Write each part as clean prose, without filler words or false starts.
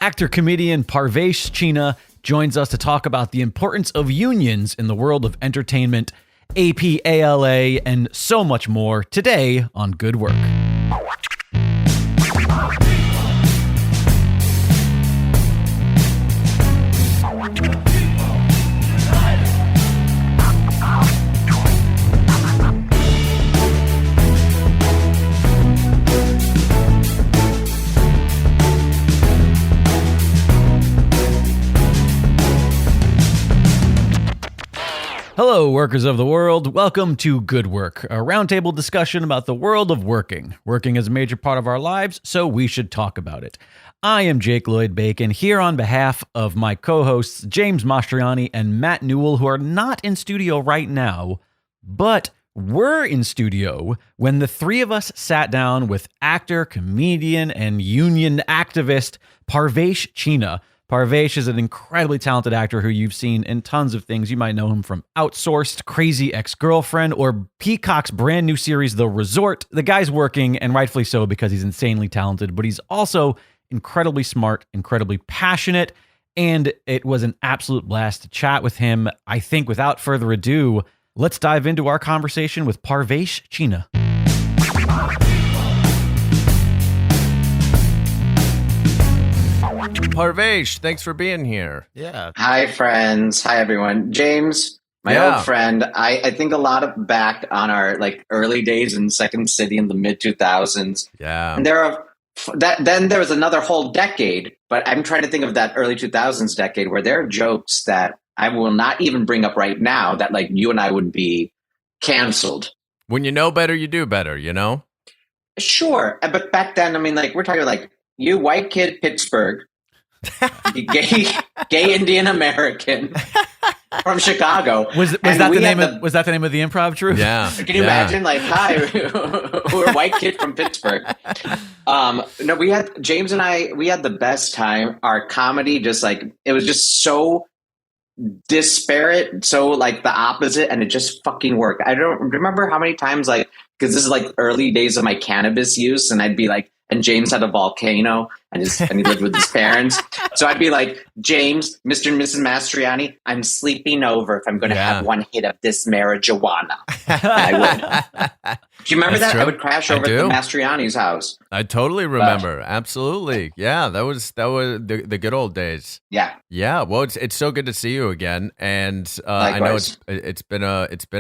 Actor-comedian Parvesh Cheena joins us to talk about the importance of unions in the world of entertainment, APALA, and so much more today on Good Work. Hello, workers of the world. Welcome to Good Work, a roundtable discussion about the world of working. Working is a major part of our lives, so we should talk about it. I am Jake Lloyd Bacon, here on behalf of my co-hosts James Mastriani and Matt Newell, who are not in studio right now, but were in studio when the three of us sat down with actor, comedian, and union activist Parvesh Cheena. Parvesh is an incredibly talented actor who you've seen in tons of things. You might know him from Outsourced, Crazy Ex-Girlfriend, or Peacock's brand new series, The Resort. The guy's working, and rightfully so, because he's insanely talented, but he's also incredibly smart, incredibly passionate, and it was an absolute blast to chat with him. I think without further ado, let's dive into our conversation with Parvesh Cheena. Parvesh, thanks for being here. Yeah. Hi, friends. Hi, everyone. James, my old friend. I think a lot of back on our early days in Second City in the mid 2000s. Yeah. And then there was another whole decade, but I'm trying to think of that early 2000s decade where there are jokes that I will not even bring up right now that you and I would be canceled. When you know better, you do better, you know? Sure. But back then, we're talking you white kid, Pittsburgh, you gay Indian American from Chicago. Was that the name of the improv troupe? Yeah. Can you imagine? Hi, we're a white kid from Pittsburgh. No, we had James and I. We had the best time. Our comedy it was just so disparate, so the opposite, and it just fucking worked. I don't remember how many times because this is early days of my cannabis use, and I'd be and James had a volcano and he lived with his parents. So I'd be James, Mr. and Mrs. Mastriani, I'm sleeping over if I'm going to have one hit of this marijuana. I would. Do you remember that? True. I would crash over at the Mastriani's house. I totally remember. Absolutely. Yeah, that was the good old days. Yeah. Yeah. Well, it's so good to see you again. And I know it's been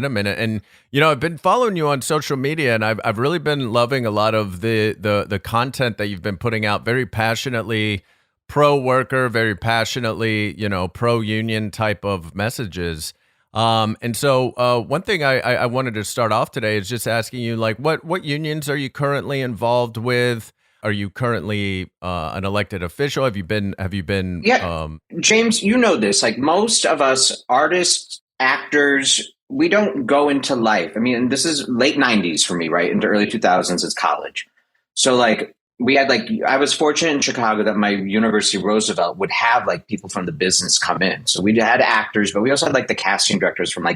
a minute. And I've been following you on social media, and I've really been loving a lot of the content that you've been putting out, very passionately pro-worker, very passionately, pro-union type of messages. And so one thing I wanted to start off today is just asking you, what unions are you currently involved with? Are you currently an elected official? Have you been? Yeah, James, you know this. Most of us artists, actors, we don't go into life. This is late 90s for me, right? Into early 2000s is college. So we had I was fortunate in Chicago that my University of Roosevelt would have people from the business come in. So we had actors, but we also had the casting directors from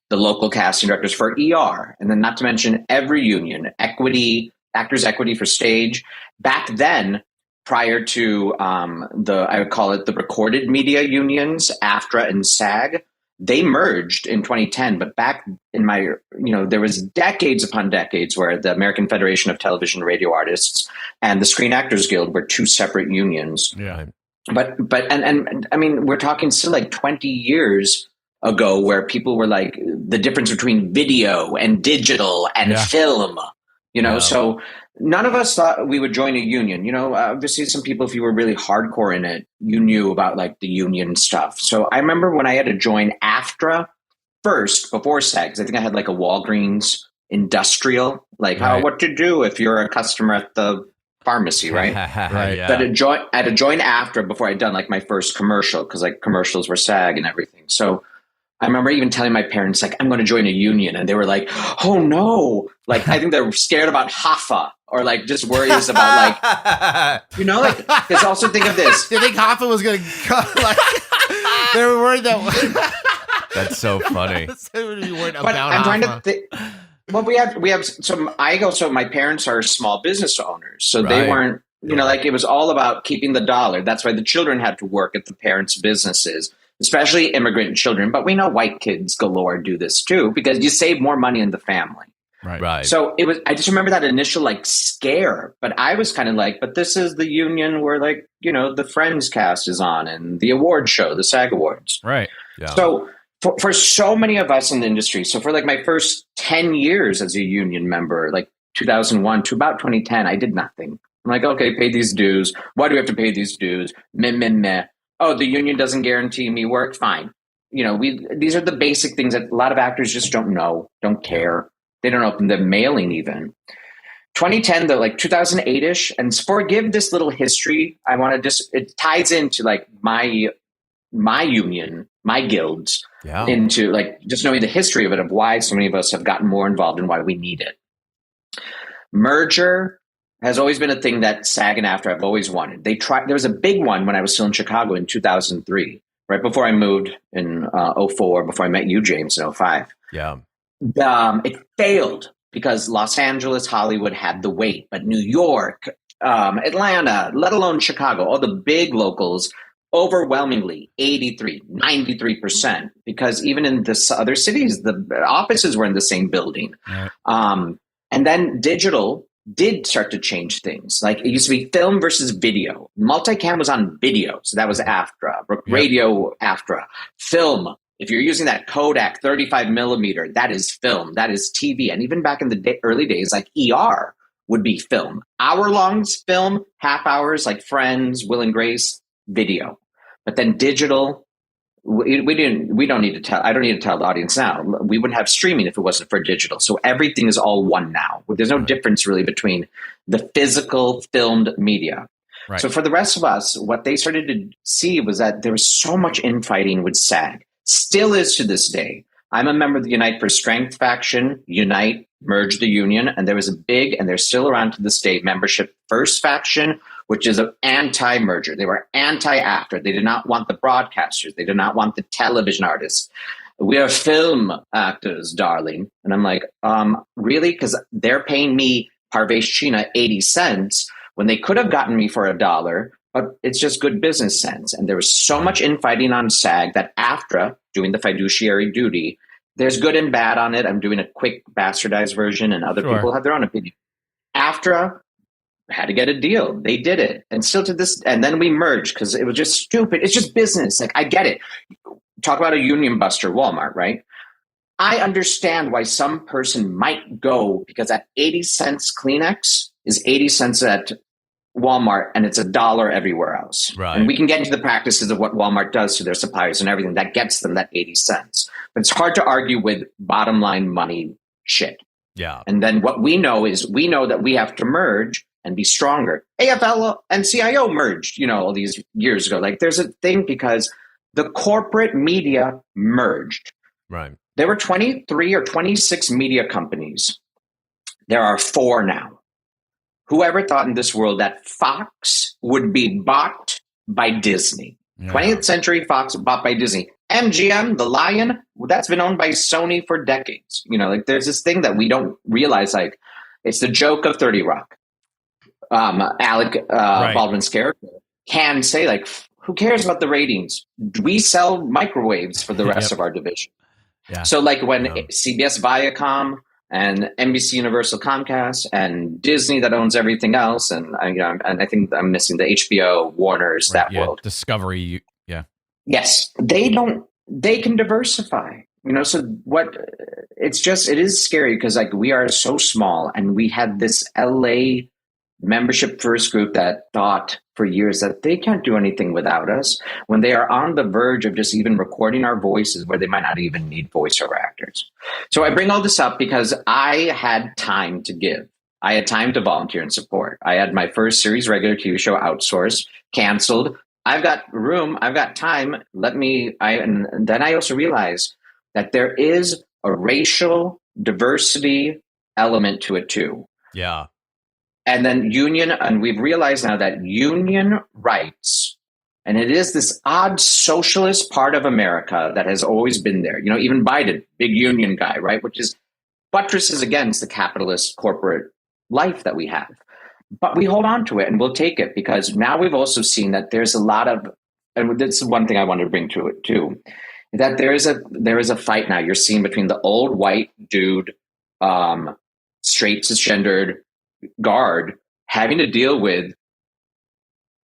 the local casting directors for ER. And then not to mention every union, equity, actors equity for stage. Back then, prior to I would call it the recorded media unions, AFTRA and SAG, they merged in 2010, but back in there was decades upon decades where the American Federation of Television and Radio Artists and the Screen Actors Guild were two separate unions. Yeah. But we're talking still 20 years ago where people were the difference between video and digital and film, so none of us thought we would join a union. Obviously some people, if you were really hardcore in it, you knew about the union stuff. So I remember when I had to join AFTRA first before SAG, 'cause I think I had a Walgreens industrial, what to do if you're a customer at the pharmacy, right? Right. Yeah. But I had to join AFTRA before I'd done my first commercial, because commercials were SAG and everything. So I remember even telling my parents, I'm going to join a union. And they were oh no. I think they're scared about Hoffa, or just worries about because also think of this. Do you think Hoffa was going to cut? They were worried that. That's so funny. But I'm trying to think. Well, we have some. So my parents are small business owners, so they weren't You know, like it was all about keeping the dollar. That's why the children had to work at the parents' businesses, especially immigrant children. But we know white kids galore do this too, because you save more money in the family. Right. So I just remember that initial like scare, but I was kind of like, but this is the union where like, you know, the Friends cast is on and the award show, the SAG Awards. Right. Yeah. So for so many of us in the industry, so for like my first 10 years as a union member, like 2001 to about 2010, I did nothing. I'm like, okay, pay these dues. Why do we have to pay these dues? Meh, meh, meh. Oh, the union doesn't guarantee me work. Fine. You know, these are the basic things that a lot of actors just don't know, don't care. They don't open the mailing even. 2010, though, like 2008-ish, and forgive this little history. I want to it ties into like my union, my guilds, into like just knowing the history of it, of why so many of us have gotten more involved and why we need it. Merger has always been a thing that SAG and AFTRA have always wanted. There was a big one when I was still in Chicago in 2003, right before I moved in 04, before I met you, James, in 05. Yeah. It failed because Los Angeles, Hollywood had the weight, but New York, Atlanta, let alone Chicago, all the big locals, overwhelmingly 93%, because even in the other cities, the offices were in the same building. Right. And then digital did start to change things. Like it used to be film versus video. Multicam was on video, so that was AFTRA. Radio, AFTRA. Film, if you're using that Kodak 35 millimeter, that is film, that is TV. And even back in the early days, like ER would be film. Hour-long film, half hours, like Friends, Will and Grace, video. But then digital, we don't need to tell, I don't need to tell the audience now. We wouldn't have streaming if it wasn't for digital. So everything is all one now. There's no difference really between the physical filmed media. Right. So for the rest of us, what they started to see was that there was so much infighting with SAG. Still is to this day. I'm a member of the Unite for Strength faction. Unite merged the union, and there was a big, and they're still around to this day, membership first faction, which is an anti-merger. They were anti-AFTRA. They did not want the broadcasters. They did not want the television artists. We are film actors, darling. And I'm like, really? Because they're paying me, Parvesh Cheena, 80 cents when they could have gotten me for $1, but it's just good business sense. And there was so much infighting on SAG that AFTRA, doing the fiduciary duty, there's good and bad on it. I'm doing a quick bastardized version, and other people have their own opinion. AFTRA had to get a deal. They did it. And still to this, and then we merged because it was just stupid. It's just business. Like, I get it. Talk about a union buster, Walmart, right? I understand why some person might go because at 80 cents Kleenex is 80 cents at Walmart, and it's $1 everywhere else. Right. And we can get into the practices of what Walmart does to their suppliers and everything that gets them that 80 cents. But it's hard to argue with bottom line money shit. Yeah. And then what we know is we know that we have to merge and be stronger. AFL and CIO merged, all these years ago. Like, there's a thing because the corporate media merged. Right. There were 23 or 26 media companies. There are 4 now. Whoever thought in this world that Fox would be bought by Disney? Yeah. 20th Century Fox bought by Disney. MGM, the Lion, that's been owned by Sony for decades. Like, there's this thing that we don't realize, like, it's the joke of 30 Rock. Alec Baldwin's character can say, like, who cares about the ratings? We sell microwaves for the rest of our division. Yeah. So, like, when CBS Viacom and NBC Universal Comcast and Disney that owns everything else, and I think I'm missing the HBO, Warner's, that world. Discovery, Yes, they can diversify. So it is scary because, like, we are so small, and we had this LA membership first group that thought for years that they can't do anything without us, when they are on the verge of just even recording our voices where they might not even need voiceover actors. So I bring all this up because I had time to give. I had time to volunteer and support. I had my first series regular TV show outsourced, canceled. I've got room. I've got time. And then I also realized that there is a racial diversity element to it too. Yeah. And then and we've realized now that union rights, and it is this odd socialist part of America that has always been there. Even Biden, big union guy, right? Which is buttresses against the capitalist corporate life that we have. But we hold on to it and we'll take it, because now we've also seen that there's a lot of, and this is one thing I wanted to bring to it too, that there is a fight now you're seeing between the old white dude, straight cisgendered guard having to deal with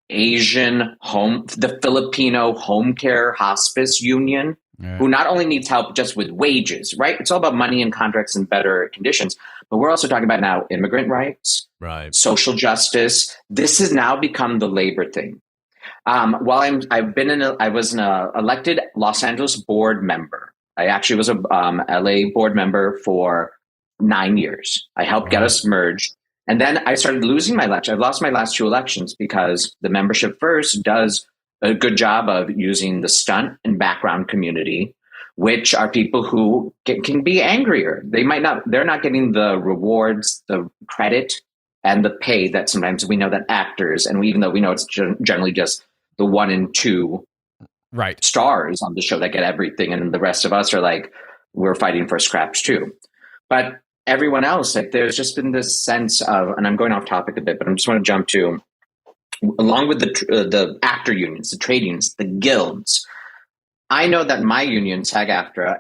the Filipino home care hospice union, who not only needs help just with wages, right? It's all about money and contracts and better conditions, but we're also talking about now immigrant rights, right? Social justice. This has now become the labor thing. I was an elected Los Angeles board member. I actually was a LA board member for 9 years. I helped get us merged. And then I started losing my election. I've lost my last 2 elections because the membership first does a good job of using the stunt and background community, which are people who can be angrier. They're not getting the rewards, the credit, and the pay that sometimes we know that actors, and even though we know it's generally just the 1 and 2 stars on the show that get everything, and the rest of us are like, we're fighting for scraps too. But everyone else, like, there's just been this sense of, and I'm going off topic a bit, but I just want to jump to, along with the actor unions, the trade unions, the guilds, I know that my union, SAG-AFTRA,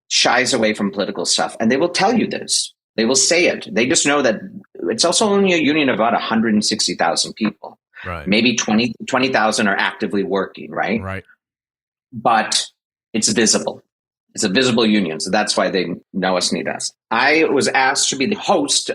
shies away from political stuff, and they will tell you this. They will say it. They just know that it's also only a union of about 160,000 people. Right. Maybe 20,000 are actively working, right? Right. But it's visible. It's a visible union, so that's why they know us, need us. I was asked to be the host,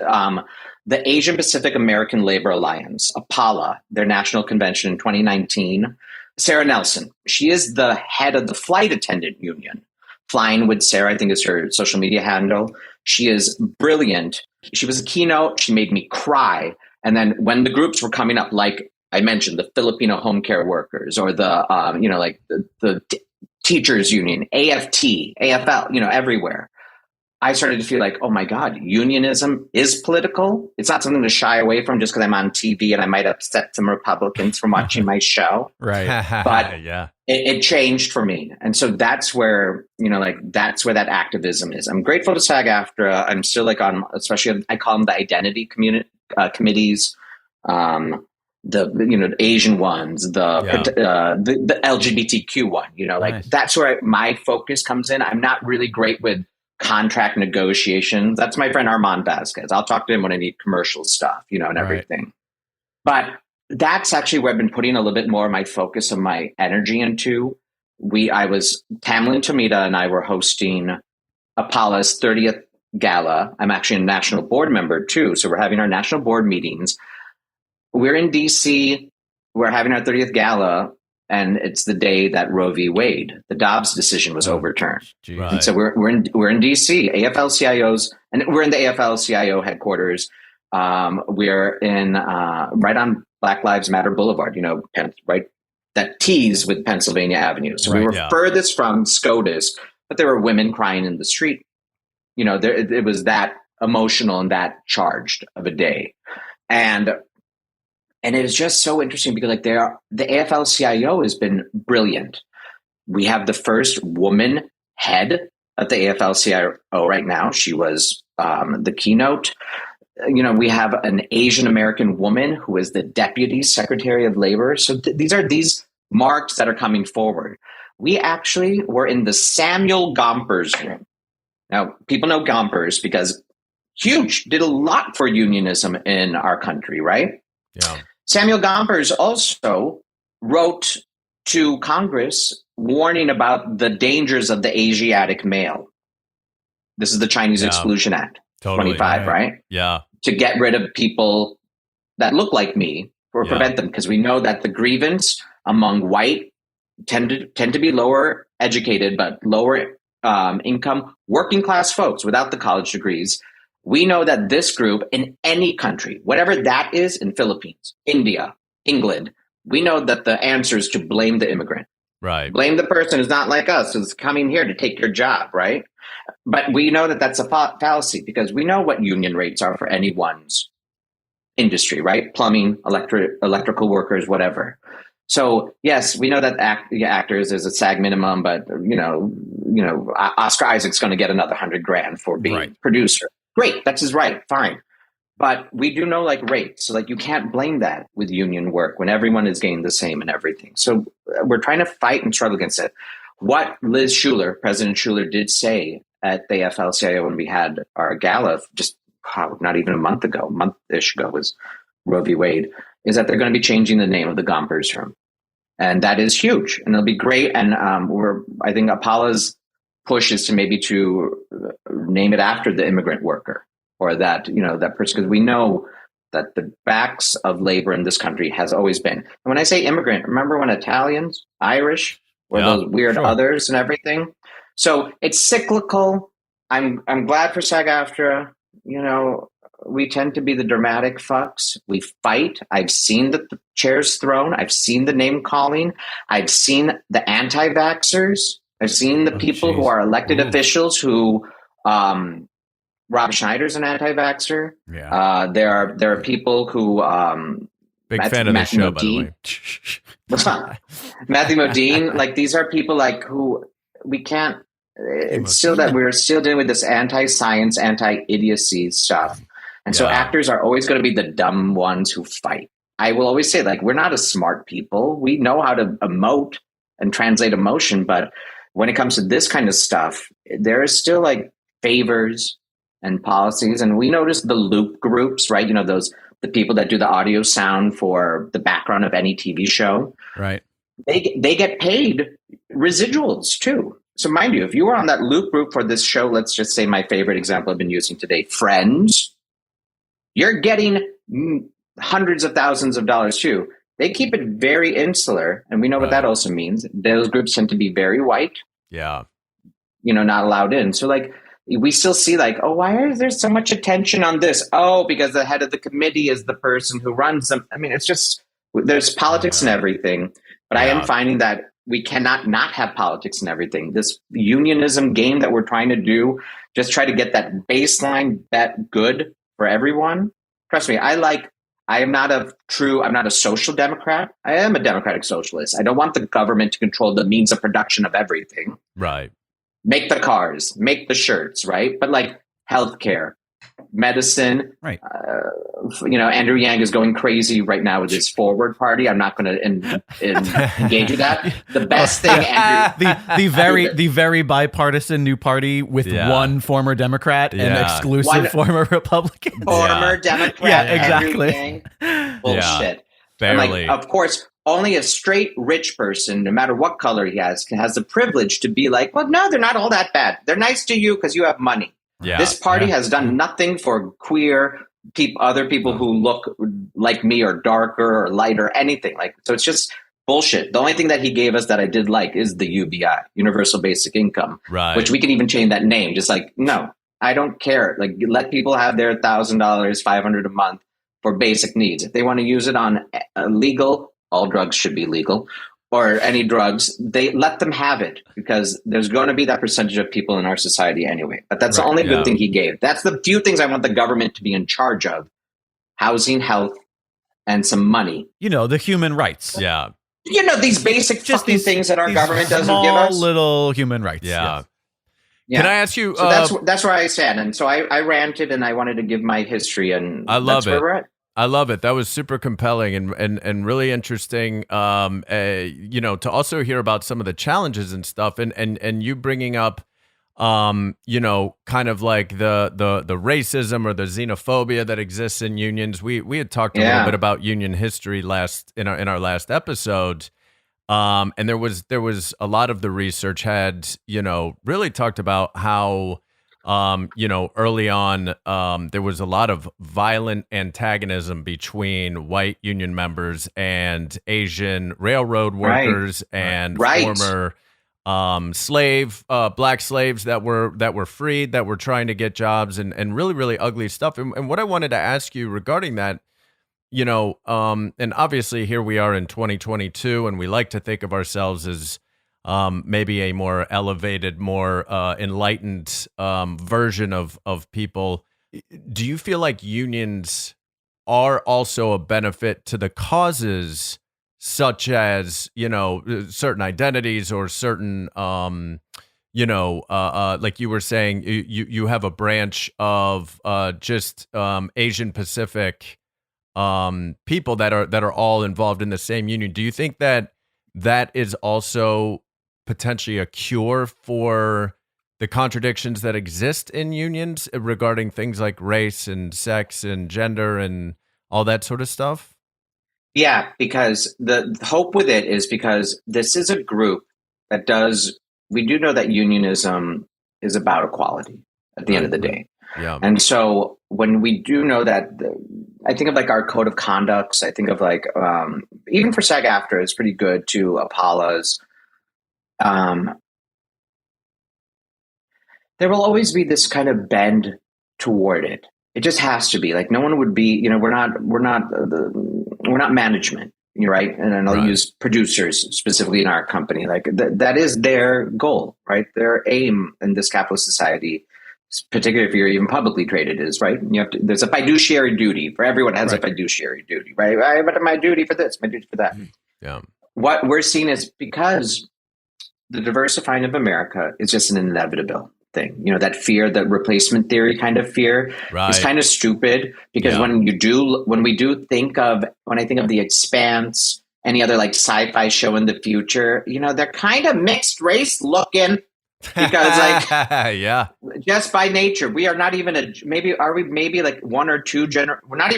the Asian Pacific American Labor Alliance, APALA, their national convention in 2019. Sarah Nelson, she is the head of the flight attendant union. Flying with Sarah, I think, is her social media handle. She is brilliant. She was a keynote. She made me cry. And then when the groups were coming up, like I mentioned, the Filipino home care workers, or the the teachers union, AFT, AFL, everywhere, I started to feel like, oh my God, unionism is political. It's not something to shy away from just because I'm on TV and I might upset some Republicans from watching my show. Right. But yeah, it changed for me. And so that's where, that's where that activism is. I'm grateful to SAG-AFTRA. I'm still especially I call them the identity committees, the Asian ones, the LGBTQ one, Nice. That's where my focus comes in. I'm not really great with contract negotiations. That's my friend Armand Vasquez. I'll talk to him when I need commercial stuff, and everything. But that's actually where I've been putting a little bit more of my focus of my energy into. Tamlin Tomita and I were hosting APALA's 30th gala. I'm actually a national board member too. So we're having our national board meetings. We're in DC. We're having our 30th gala, and it's the day that Roe v. Wade, the Dobbs decision, was overturned. Right. And so we're in DC, AFL-CIOs, and we're in the AFL-CIO headquarters. We're in right on Black Lives Matter Boulevard, right, that tees with Pennsylvania Avenue. So we were furthest from SCOTUS, but there were women crying in the street. It was that emotional and that charged of a day. And it is just so interesting because the AFL-CIO has been brilliant. We have the first woman head at the AFL-CIO right now. She was the keynote. We have an Asian American woman who is the Deputy Secretary of Labor. So these are these marks that are coming forward. We actually were in the Samuel Gompers room. Now, people know Gompers because huge, did a lot for unionism in our country, right? Yeah. Samuel Gompers also wrote to Congress warning about the dangers of the Asiatic male. This is the Chinese Exclusion Act, totally, 25, right? Yeah. To get rid of people that look like me or prevent them, because we know that the grievance among white tend to be lower educated, but lower income, working class folks without the college degrees. We know that this group in any country, whatever that is, in Philippines, India, England, we know that the answer is to blame the immigrant. Right. Blame the person who's not like us, who's coming here to take your job, right? But we know that that's a fallacy because we know what union rates are for anyone's industry, right? Plumbing, electrical workers, whatever. So yes, we know that actors is a SAG minimum, but Oscar Isaac's going to get another $100,000 for being producer. Great, that's his right. Fine. But we do know like rates. So like you can't blame that with union work when everyone is getting the same and everything. So we're trying to fight and struggle against it. What President Schuler did say at the AFL-CIO when we had our gala just not even a month-ish ago was Roe v. Wade, is that they're going to be changing the name of the Gompers room. And that is huge. And it'll be great. And I think APALA's push is to maybe to name it after the immigrant worker or that, that person, because we know that the backs of labor in this country has always been. And when I say immigrant, remember when Italians, Irish, or those weird others and everything? So it's cyclical. I'm glad for SAG-AFTRA. We tend to be the dramatic fucks. We fight. I've seen the chairs thrown. I've seen the name calling. I've seen the anti-vaxxers. I've seen the people who are elected officials who, Rob Schneider's an anti-vaxxer. Yeah. There are people who, big fan of the show, by the way. Matthew Modine, like these are people like who we can't. It's still that we're still dealing with this anti-science, anti-idiocy stuff. And so actors are always going to be the dumb ones who fight. I will always say, like, we're not a smart people. We know how to emote and translate emotion. But when it comes to this kind of stuff, there is still like favors and policies. And we notice the loop groups, right? The people that do the audio sound for the background of any TV show. Right. They get paid residuals too. So mind you, if you were on that loop group for this show, let's just say my favorite example I've been using today, Friends, you're getting hundreds of thousands of dollars too. They keep it very insular. And we know what that also means. Those groups tend to be very white. Yeah. Not allowed in. So like, we still see like, oh, why is there so much attention on this? Oh, because the head of the committee is the person who runs them. I mean, it's just, there's politics and everything. But I am finding that we cannot not have politics and everything. This unionism game that we're trying to do, just try to get that baseline bet good for everyone. Trust me, I'm not a social democrat. I am a democratic socialist. I don't want the government to control the means of production of everything. Right. Make the cars, make the shirts, right? But like healthcare, medicine, right? Andrew Yang is going crazy right now with his Forward Party. I'm not going to engage with that. The best thing, Andrew, the very bipartisan new party with one former Democrat and exclusive former Republican, former Democrat. Yeah, exactly. Andrew Yang. Bullshit. Barely. Like, of course, only a straight rich person, no matter what color he has the privilege to be like, well, no, they're not all that bad. They're nice to you because you have money. Yeah. This party has done nothing for queer people, other people who look like me or darker or lighter, anything like. So it's just bullshit. The only thing that he gave us that I did like is the UBI, Universal Basic Income, right? Which we can even change that name. Just like, no, I don't care. Like, let people have their $1,000, $500 a month for basic needs. If they want to use it on legal, all drugs should be legal, or any drugs, they let them have it because there's going to be that percentage of people in our society anyway. But that's the only good thing he gave. That's the few things I want the government to be in charge of: housing, health, and some money. The human rights. Yeah. These basic fucking things that our government doesn't give us. Small little human rights. Yeah. Yes. Yeah. Can I ask you? So that's where I stand, and so I ranted and I wanted to give my history, and I love that's where we're at. I love it. That was super compelling and really interesting. To also hear about some of the challenges and stuff, and you bringing up, kind of like the racism or the xenophobia that exists in unions. We had talked a little bit about union history in our last episode. And there was a lot of the research had, really talked about how, early on, there was a lot of violent antagonism between white union members and Asian railroad workers and former black slaves that were freed, that were trying to get jobs, and really, really ugly stuff. And what I wanted to ask you regarding that, and obviously here we are in 2022, and we like to think of ourselves as maybe a more elevated, more enlightened version of people. Do you feel like unions are also a benefit to the causes, such as certain identities or certain like you were saying, you have a branch of just Asian Pacific people that are all involved in the same union. Do you think that is also potentially a cure for the contradictions that exist in unions regarding things like race and sex and gender and all that sort of stuff? Yeah, because the hope with it is because this is a group that we do know that unionism is about equality at the end of the day. Yeah. And so when we do know that, I think of like our code of conducts, I think of like, even for SAG-AFTRA, it's pretty good to APALA's. There will always be this kind of bend toward it. It just has to be. Like, no one would be, we're not management, right? And I'll use producers specifically in our company. Like that is their goal, right? Their aim in this capitalist society, particularly if you're even publicly traded, is right. There's a fiduciary duty for everyone. Has a fiduciary duty, right? But my duty for this, my duty for that. Yeah. What we're seeing is because the diversifying of America is just an inevitable thing. That fear, that replacement theory kind of fear is kind of stupid because when I think of The Expanse, any other like sci-fi show in the future, they're kind of mixed race looking because like, just by nature, we are not even maybe like one or two we're not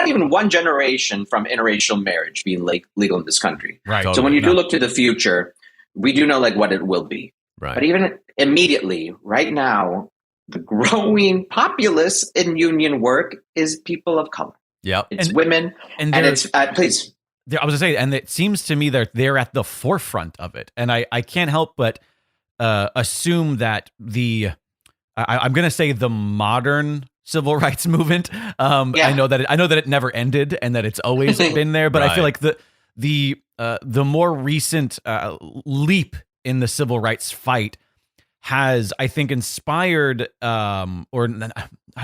even one generation from interracial marriage being legal in this country. Right. So when you do look to the future, we do know like what it will be. Right. But even immediately, right now, the growing populace in union work is people of color. Yep. It's women. And it's, please. I was going to say, and it seems to me that they're at the forefront of it. And I can't help but assume that I'm going to say the modern civil rights movement. I know that it never ended and that it's always been there. But I feel like the more recent leap in the civil rights fight has, I think, inspired, or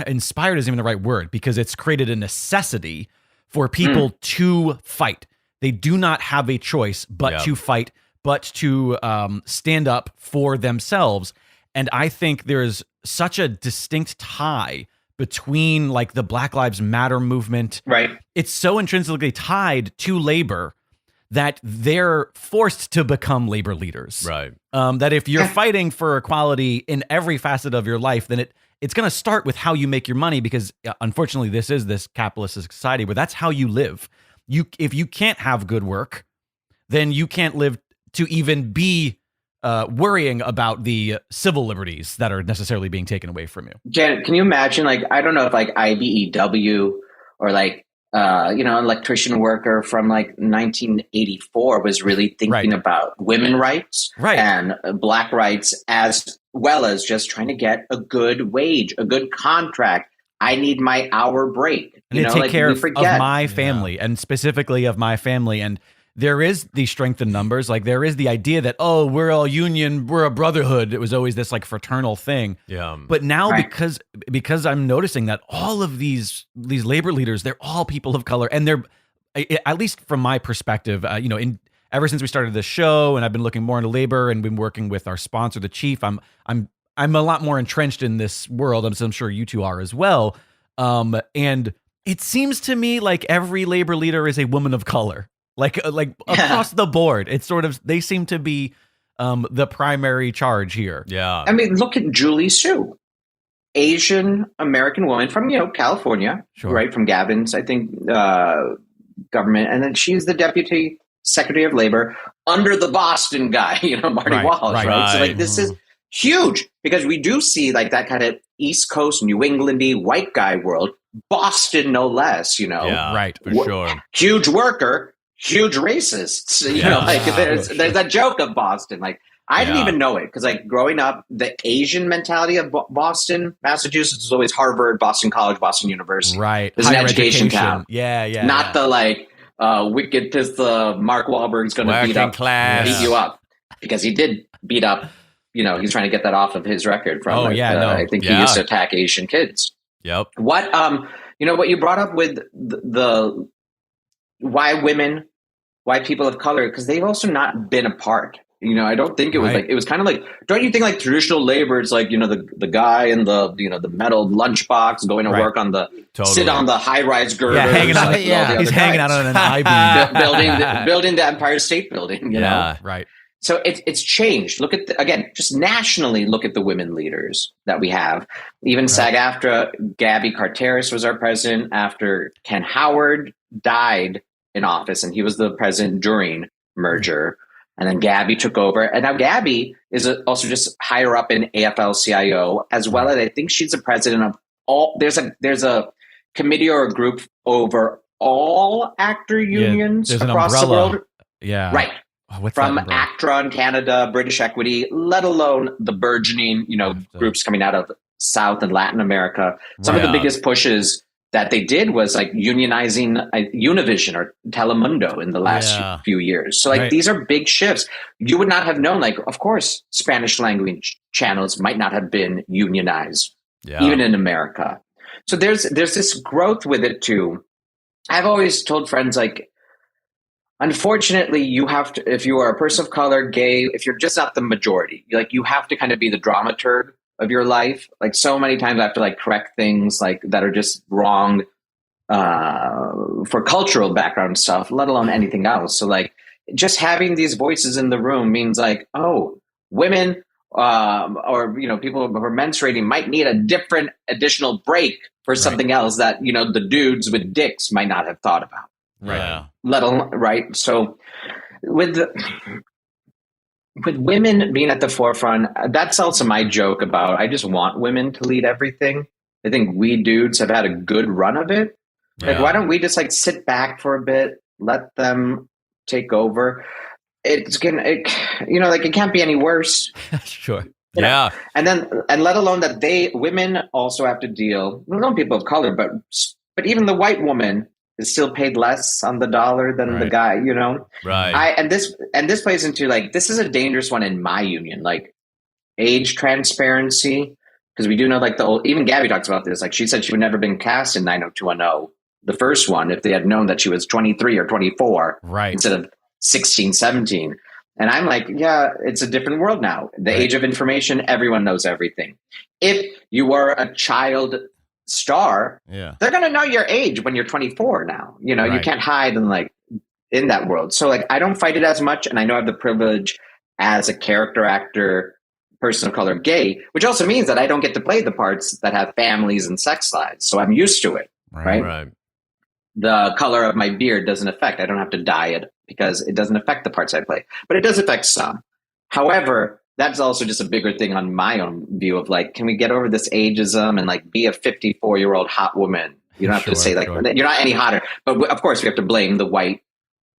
inspired isn't even the right word, because it's created a necessity for people to fight. They do not have a choice but to fight, but to stand up for themselves. And I think there's such a distinct tie between like the Black Lives Matter movement. Right. It's so intrinsically tied to labor that they're forced to become labor leaders. Right. That if you're fighting for equality in every facet of your life, then it's going to start with how you make your money, because unfortunately this is this capitalist society where that's how you live. If you can't have good work, then you can't live to even be worrying about the civil liberties that are necessarily being taken away from you. Janet, can you imagine, like, I don't know if like IBEW or like, an electrician worker from like 1984 was really thinking about women rights and Black rights, as well as just trying to get a good wage, a good contract. I need my hour break. And take care of my family, and specifically of my family. And there is the strength in numbers. Like there is the idea that, oh, we're all union, we're a brotherhood. It was always this like fraternal thing. Yeah. But now because I'm noticing that all of these labor leaders, they're all people of color, and they're, at least from my perspective, ever since we started this show, and I've been looking more into labor and been working with our sponsor, the Chief, I'm a lot more entrenched in this world. I'm sure you two are as well. And it seems to me like every labor leader is a woman of color. Like across the board, it's sort of, they seem to be the primary charge here. Yeah. I mean, look at Julie Sue, Asian American woman from, California, right? From Gavin's, I think, government. And then she's the deputy secretary of labor under the Boston guy, Marty Walsh, right? So like, this is huge, because we do see like that kind of East Coast, New Englandy white guy world, Boston, no less, Yeah, right. For sure. Huge worker. Huge racists, there's that joke of Boston. Like I didn't even know it, because like growing up, the Asian mentality of Boston, Massachusetts is always Harvard, Boston College, Boston University. Right, it's an education town. Yeah. Not the like wicked because the Mark Wahlberg's going to beat you up, because he did beat up. He's trying to get that off of his record from. I think he used to attack Asian kids. Yep. What what you brought up with the why people of color, because they've also not been a part. I don't think it was like, it was kind of like, don't you think like traditional labor, it's like, the guy in the, the metal lunchbox going to work on the, sit on the high-rise girder. Yeah, hanging out, he's hanging out on an I-beam. building the Empire State Building, you know? Right. So it's changed. Look at, again, just nationally, look at the women leaders that we have. Even SAG-AFTRA, Gabby Carteris was our president after Ken Howard died in office, and he was the president during merger. And then Gabby took over. And now Gabby is also just higher up in AFL-CIO, as well as I think she's the president of all. There's a committee or a group over all actor unions across the world. Yeah. Right. What's from ACTRA in Canada, British Equity, let alone the burgeoning, groups coming out of South and Latin America. Some of the biggest pushes that they did was like unionizing Univision or Telemundo in the last few years. So these are big shifts. You would not have known, like, of course, Spanish language channels might not have been unionized, even in America. So there's this growth with it too. I've always told friends, like, unfortunately, you have to, if you are a person of color, gay, if you're just not the majority, like, you have to kind of be the dramaturg of your life. Like, so many times I have to like correct things like that are just wrong for cultural background stuff, let alone anything else. So like, just having these voices in the room means like, oh, women or people who are menstruating might need a different additional break for something else that the dudes with dicks might not have thought about. Right. Let alone, right. So with women being at the forefront, that's also my joke about, I just want women to lead everything. I think we dudes have had a good run of it. Like, why don't we just like sit back for a bit, let them take over? It can't be any worse. Sure. Yeah. And let alone that women also have to deal, not people of color, but even the white woman is still paid less on the dollar than the guy, Right. And this plays into like, this is a dangerous one in my union, like age transparency, because we do know like even Gabby talks about this. Like, she said she would never been cast in 90210, the first one, if they had known that she was 23 or 24 instead of 16, 17. And I'm like, yeah, it's a different world now. The age of information, everyone knows everything. If you are a child star, they're going to know your age when you're 24 now. You can't hide in that world. So like, I don't fight it as much. And I know I have the privilege as a character actor, person of color, gay, which also means that I don't get to play the parts that have families and sex lives. So I'm used to it. Right. The color of my beard doesn't affect, I don't have to dye it because it doesn't affect the parts I play, but it does affect some. However, that's also just a bigger thing on my own view of like, can we get over this ageism and like be a 54-year-old hot woman? You don't have to say like, you're not any hotter, but of course we have to blame the white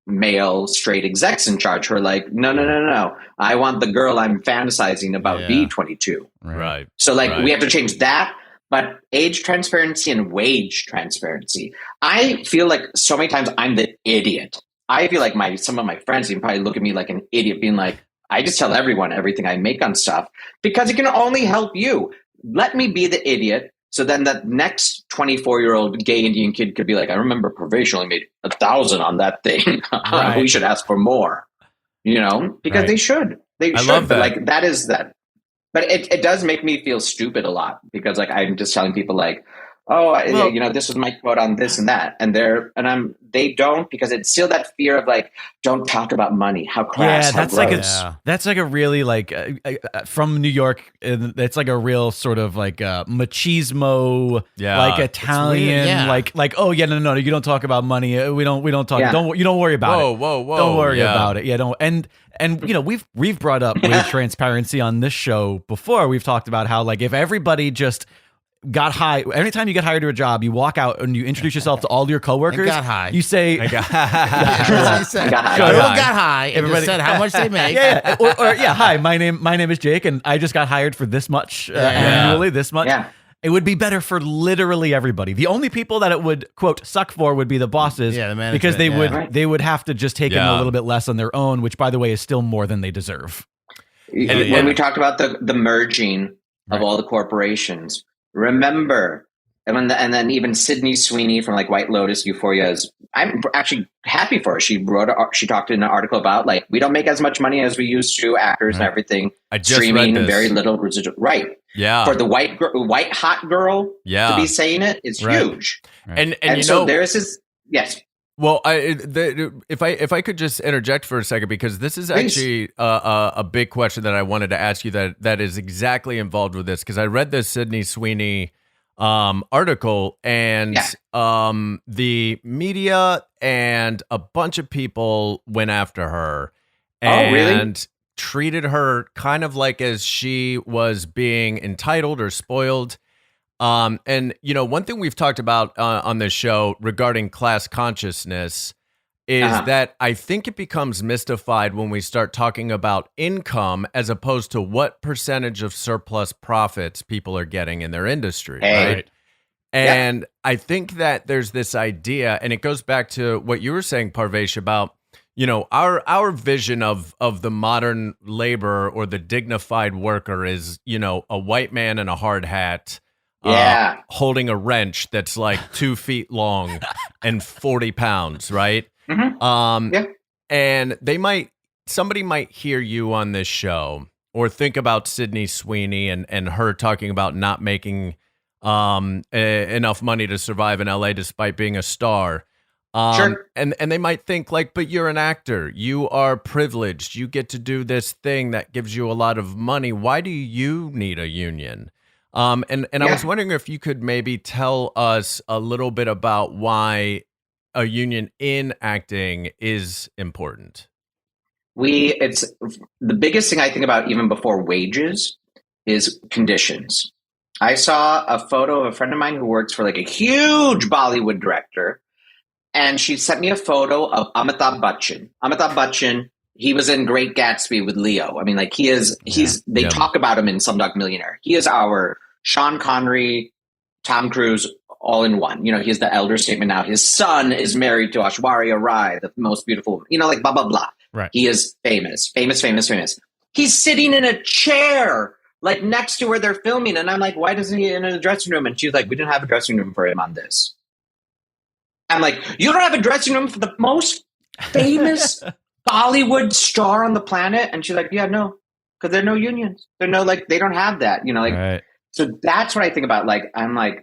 male straight execs in charge who are like, no. I want the girl I'm fantasizing about be 22. Right. So like we have to change that, but age transparency and wage transparency. I feel like so many times I'm the idiot. I feel like some of my friends even probably look at me like an idiot being like, I just tell everyone everything I make on stuff because it can only help you. Let me be the idiot. So then the next 24-year-old gay Indian kid could be like, I remember Parvesh only made 1,000 on that thing. We should ask for more, because they should. They should. Love that. But like, that is that. But it does make me feel stupid a lot because like, I'm just telling people like, this was my quote on this and that. And they don't, because it's still that fear of like, don't talk about money. How crass. Yeah, that's like a really like from New York. It's like a real sort of like machismo, like Italian, like oh yeah, no, you don't talk about money. We don't talk. You don't worry about it. Whoa. Don't worry about it. Yeah, don't. And we've brought up wage transparency on this show before. We've talked about how like if everybody just got hired. Anytime you get hired to a job, you walk out and you introduce yourself to all your coworkers. Got high. You say, I got high. Everybody said how much they make. Hi, my name is Jake, and I just got hired for this much annually. This much. Yeah. It would be better for literally everybody. The only people that it would quote suck for would be the bosses, the management, because they would have to just take in a little bit less on their own, which by the way is still more than they deserve. When we talked about the merging of all the corporations. Remember, And then even Sydney Sweeney from like White Lotus, Euphoria I'm actually happy for her. She talked in an article about like, we don't make as much money as we used to, actors and everything. I just streaming read and this. very little residual. Right. Yeah. For the white hot girl to be saying it's huge. Right. And so there's this, yes. Well, if I could just interject for a second, because this is actually a big question that I wanted to ask you that is exactly involved with this, because I read this Sydney Sweeney article, and the media and a bunch of people went after her and treated her kind of like as she was being entitled or spoiled. And one thing we've talked about on this show regarding class consciousness is that I think it becomes mystified when we start talking about income as opposed to what percentage of surplus profits people are getting in their industry. Right. And I think that there's this idea, and it goes back to what you were saying, Parvesh, about, our vision of the modern laborer or the dignified worker is, a white man in a hard hat, holding a wrench that's like 2 feet long and 40 pounds, right? Mm-hmm. And somebody might hear you on this show or think about Sydney Sweeney and her talking about not making enough money to survive in LA despite being a star. And they might think like, but you're an actor, you are privileged, you get to do this thing that gives you a lot of money. Why do you need a union? And I was wondering if you could maybe tell us a little bit about why a union in acting is important. It's the biggest thing I think about even before wages is conditions. I saw a photo of a friend of mine who works for like a huge Bollywood director, and she sent me a photo of Amitabh Bachchan. Amitabh Bachchan, he was in Great Gatsby with Leo. I mean, like they talk about him in Slumdog Millionaire. He is our Sean Connery, Tom Cruise, all in one. He's the elder statesman now. His son is married to Aishwarya Rai, the most beautiful, like blah, blah, blah. Right. He is famous. He's sitting in a chair, like next to where they're filming. And I'm like, why doesn't he in a dressing room? And she's like, we didn't have a dressing room for him on this. I'm like, you don't have a dressing room for the most famous Bollywood star on the planet? And she's like, yeah, no, because there are no unions. They don't have that, Right. So that's what I think about. Like, I'm like,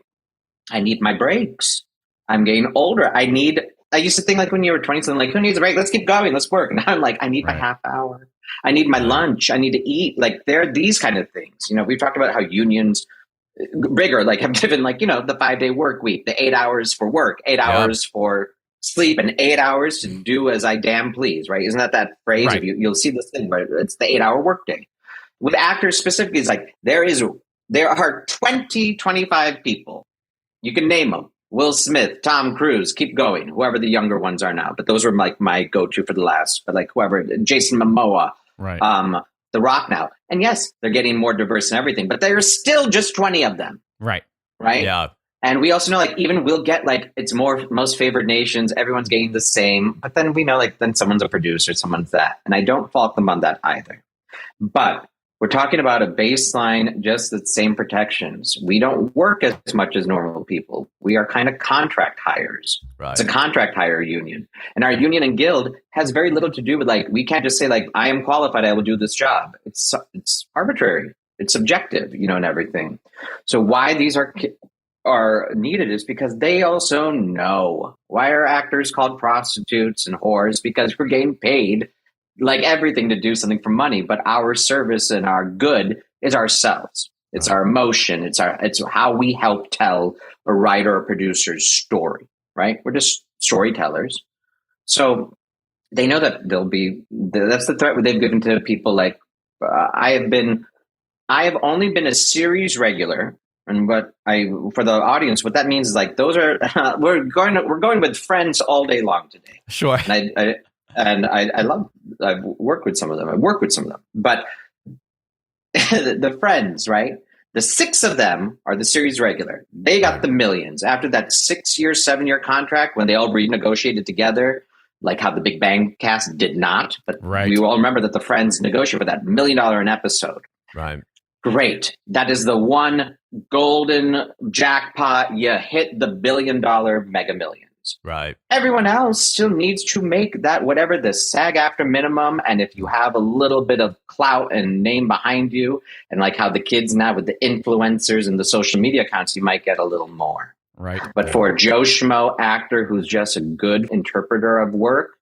I need my breaks. I'm getting older. I used to think like when you were 20 something, like, who needs a break? Let's keep going. Let's work. And I'm like, I need my half hour. I need my lunch. I need to eat. Like, there are these kind of things. We've talked about how unions bigger, like, have given like, the 5-day work week, the 8 hours for work, 8 hours for sleep, and 8 hours to do as I damn please, right? Isn't that phrase? Right. You'll see this thing, but it's the 8-hour workday. With actors specifically, it's like there are 25 people. You can name them. Will Smith, Tom Cruise, keep going, whoever the younger ones are now. But those were like my go-to for the last, but like whoever, Jason Momoa, Right. The Rock now. And yes, they're getting more diverse and everything, but there's still just 20 of them. Right. Right. Yeah. And we also know like even we'll get like it's more most favored nations. Everyone's getting the same. But then we know like then someone's a producer, someone's that. And I don't fault them on that either. But we're talking about a baseline, just the same protections. We don't work as much as normal people. We are kind of contract hires. Right. It's a contract hire union. And our union and guild has very little to do with like, we can't just say like, I am qualified, I will do this job. It's arbitrary. It's subjective, and everything. So why these are needed is because they also know. Why are actors called prostitutes and whores? Because we're getting paid like everything to do something for money, but our service and our good is ourselves. It's our emotion. It's how we help tell a writer or producer's story, right? We're just storytellers. So they know that that's the threat they've given to people. Like I have only been a series regular. And for the audience, what that means is like, those are, we're going with friends all day long today. Sure. And I've worked with some of them, but the friends, right? The 6 of them are the series regular. They got the millions after that 7-year contract when they all renegotiated together, like how the Big Bang cast did not. But we all remember that the friends negotiated for that $1 million an episode. Right. Great. That is the one golden jackpot, you hit the $1 billion Mega Millions. Right. Everyone else still needs to make that whatever the SAG-AFTRA minimum, and if you have a little bit of clout and name behind you, and like how the kids now with the influencers and the social media accounts, you might get a little more. Right. But for a Joe Schmo actor who's just a good interpreter of work,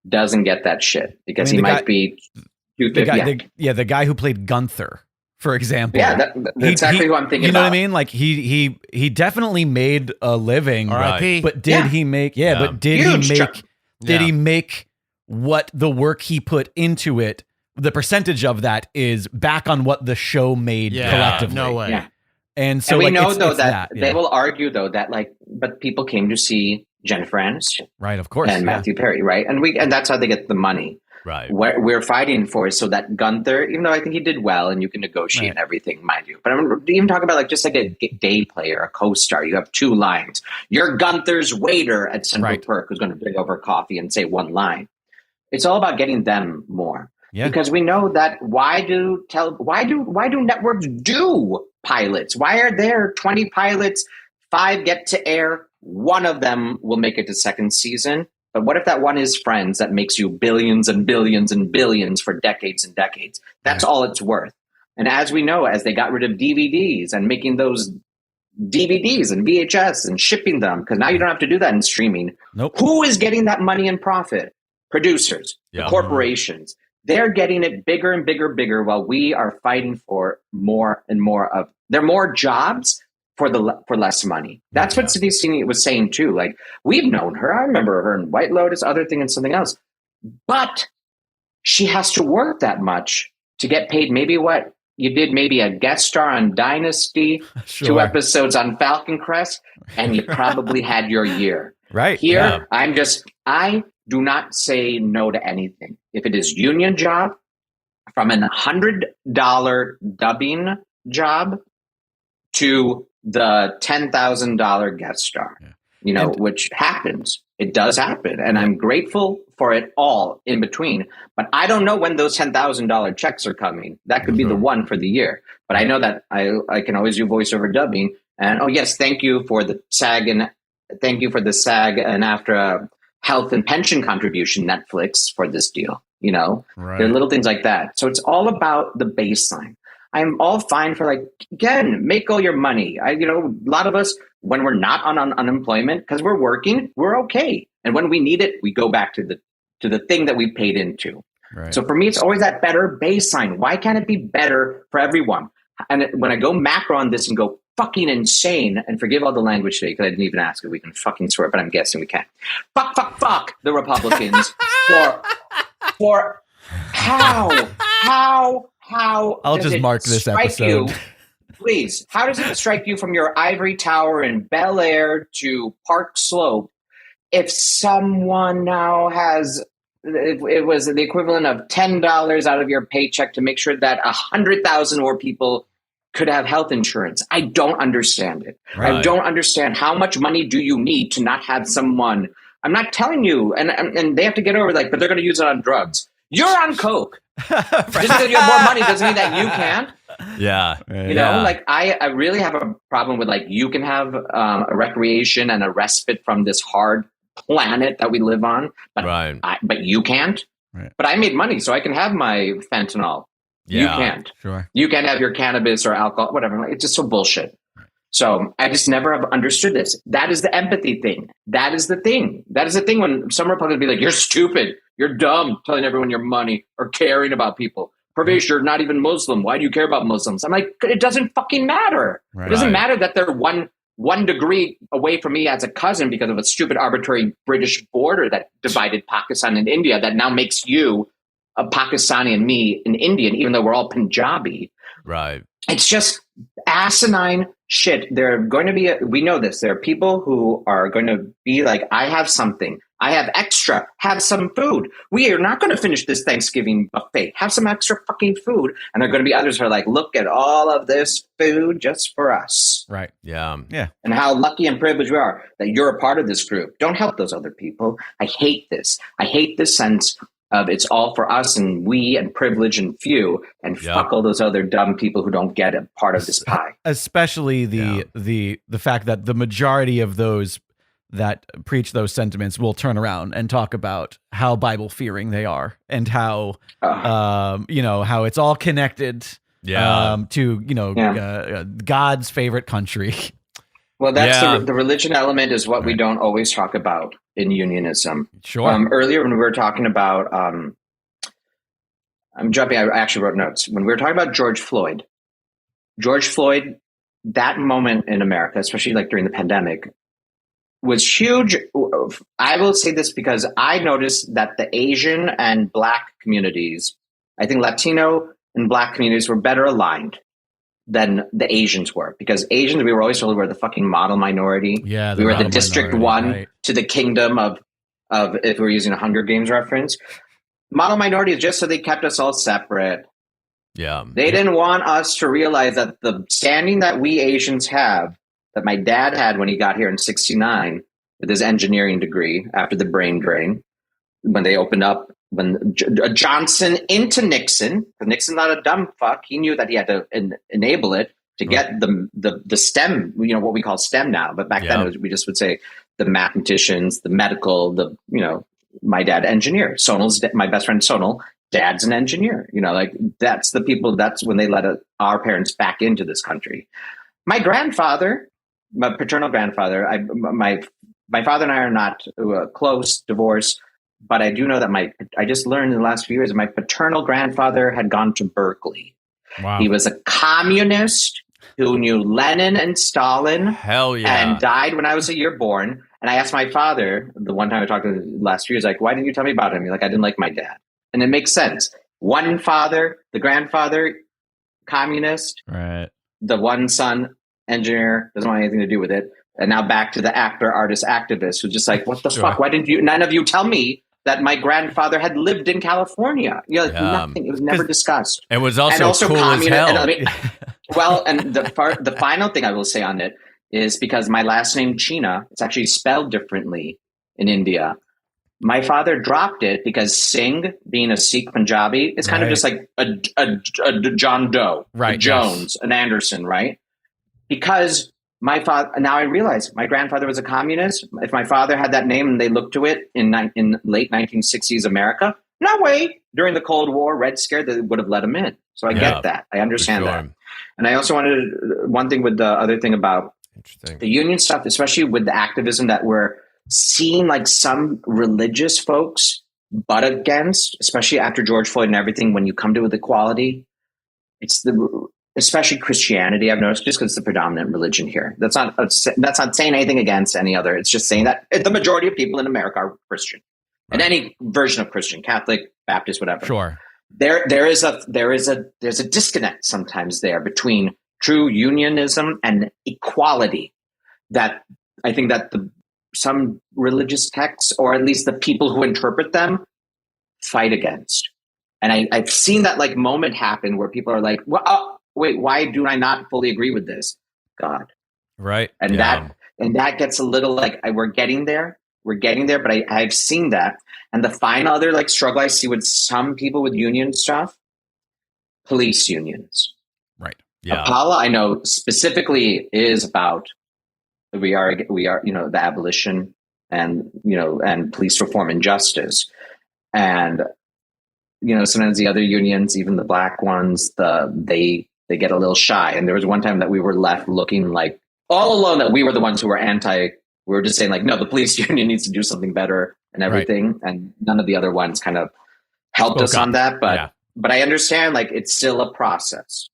doesn't get that shit because he might be the guy who played Gunther, for example. Yeah, that's exactly who I'm thinking about. You know what I mean? Like he definitely made a living, right. But did he make he make what the work he put into it, the percentage of that is back on what the show made collectively. No way. Yeah. And so we know it's though that yeah. they will argue though that but people came to see Jennifer Aniston, right? Of course, and Matthew Perry, right? And that's how they get the money. Right. What we're fighting for is so that Gunther, even though I think he did well and you can negotiate and everything, mind you, but I'm even talking about just like a day player, a co-star. You have 2 lines. You're Gunther's waiter at Central Perk who's going to bring over coffee and say 1 line. It's all about getting them more. Yeah. Because we know that why do networks do pilots? Why are there 20 pilots, 5 get to air, 1 of them will make it to second season? But what if that one is Friends that makes you billions and billions and billions for decades and decades? That's all it's worth. And as we know, as they got rid of DVDs and making those DVDs and VHS and shipping them, because now you don't have to do that in streaming. Nope. Who is getting that money and profit? Producers, the corporations. They're getting it bigger and bigger while we are fighting for more and more of. There are more jobs for less money. That's what Sydney Sweeney was saying too. Like, we've known her. I remember her in White Lotus, other thing, and something else. But she has to work that much to get paid. Maybe what you did, maybe a guest star on Dynasty, 2 episodes on Falcon Crest, and you probably had your year. Right. Here, I do not say no to anything. If it is union job, from an $100 dubbing job to the $10,000 guest star, which happens. It does happen. And I'm grateful for it all in between. But I don't know when those $10,000 checks are coming. That could be the one for the year. But I know that I can always do voiceover dubbing. And, thank you for the SAG and AFTRA health and pension contribution, Netflix, for this deal. There are little things like that. So it's all about the baseline. I'm all fine for make all your money. A lot of us, when we're not on unemployment because we're working, we're okay. And when we need it, we go back to the thing that we paid into. Right. So for me, it's always that better baseline. Why can't it be better for everyone? And when I go macro on this and go fucking insane, and forgive all the language today because I didn't even ask if we can fucking swear, but I'm guessing we can. Fuck the Republicans for how I'll just mark this episode. Please, how does it strike you from your ivory tower in Bel Air to Park Slope if someone now has, it was the equivalent of $10 out of your paycheck to make sure that 100,000 more people could have health insurance? I don't understand it. Right. I don't understand how much money do you need to not have someone. I'm not telling you, and they have to get over but they're going to use it on drugs. You're on coke. Just because you have more money doesn't mean that you can't. Yeah. I really have a problem with you can have a recreation and a respite from this hard planet that we live on, but but you can't. Right. But I made money, so I can have my fentanyl. Yeah, you can't. Sure. You can't have your cannabis or alcohol, whatever. It's just so bullshit. So I just never have understood this. That is the empathy thing. That is the thing. That is the thing when some Republicans be like, you're stupid. You're dumb, telling everyone your money or caring about people. Parvesh, you're not even Muslim. Why do you care about Muslims? I'm like, it doesn't fucking matter. Right. It doesn't matter that they're one degree away from me as a cousin because of a stupid arbitrary British border that divided Pakistan and India that now makes you a Pakistani and me an Indian, even though we're all Punjabi. Right. It's just asinine shit. There are going to be, we know this, there are people who are going to be like, I have something. I have extra. Have some food. We are not going to finish this Thanksgiving buffet. Have some extra fucking food. And there are going to be others who are like, look at all of this food just for us. Right. Yeah. Yeah. And how lucky and privileged we are that you're a part of this group. Don't help those other people. I hate this. I hate this sense of it's all for us and we and privilege and few, and fuck all those other dumb people who don't get a part of this pie. Especially the fact that the majority of those that preach those sentiments will turn around and talk about how Bible fearing they are and how how it's all connected to God's favorite country. Well, that's the religion element is what we don't always talk about in unionism. Sure. Earlier when we were talking about, I'm jumping, I actually wrote notes. When we were talking about George Floyd, that moment in America, especially like during the pandemic, was huge. I will say this because I noticed that the Asian and Black communities, I think Latino and Black communities were better aligned than the Asians were, because Asians, we were always told we were the fucking model minority. Yeah, we were the District 1 to the kingdom of if we're using a Hunger Games reference. Model minority is just so they kept us all separate. Yeah. They didn't want us to realize that the standing that we Asians have, that my dad had when he got here in 1969 with his engineering degree after the brain drain, when they opened up, when Johnson into Nixon, because Nixon's not a dumb fuck. He knew that he had to enable it to get the STEM, what we call STEM now. But back then we just would say the mathematicians, the medical, my dad, engineer. My best friend Sonal, dad's an engineer. That's the people, that's when they let our parents back into this country. My grandfather, my paternal grandfather, my father and I are not close, divorced, but I do know that I just learned in the last few years that my paternal grandfather had gone to Berkeley. Wow. He was a communist who knew Lenin and Stalin. Hell yeah. And died when I was a year born. And I asked my father, the one time I talked to him last year, he's like, why didn't you tell me about him? He's like, I didn't like my dad. And it makes sense. One father, the grandfather, communist. Right. The one son, engineer, doesn't want anything to do with it. And now back to the actor, artist, activist who's just like, what the fuck? Why didn't none of you tell me that my grandfather had lived in California? Nothing. It was never discussed. It was also cool as hell. And the final thing I will say on it is because my last name, Cheena, it's actually spelled differently in India. My father dropped it because Singh, being a Sikh Punjabi, is kind of just like a John Doe, a Jones, an Anderson, right? Because my father, now I realize my grandfather was a communist. If my father had that name and they looked to it in late 1960s America, no way. During the Cold War, Red Scare, they would have let him in. So I get that. I understand that. And I also wanted one thing with the other thing about the union stuff, especially with the activism that we're seeing, like some religious folks butt against, especially after George Floyd and everything. When you come to with equality, especially Christianity, I've noticed, just because it's the predominant religion here. That's not saying anything against any other. It's just saying that the majority of people in America are Christian, and any version of Christian, Catholic, Baptist, whatever. Sure. There's a disconnect sometimes there between true unionism and equality that I think that some religious texts, or at least the people who interpret them, fight against. And I've seen that like moment happen where people are like, well, wait, why do I not fully agree with this? God. Right. And that gets a little like, we're getting there, but I've seen that. And the final other like struggle I see with some people with union stuff, police unions. Right. Yeah. APALA, I know specifically is about we are the abolition and police reform and justice. And sometimes the other unions, even the black ones, they get a little shy. And there was one time that we were left looking like all alone that we were the ones who were we were just saying like, no, the police union needs to do something better and everything. Right. And none of the other ones kind of helped us on that. But I understand like it's still a process.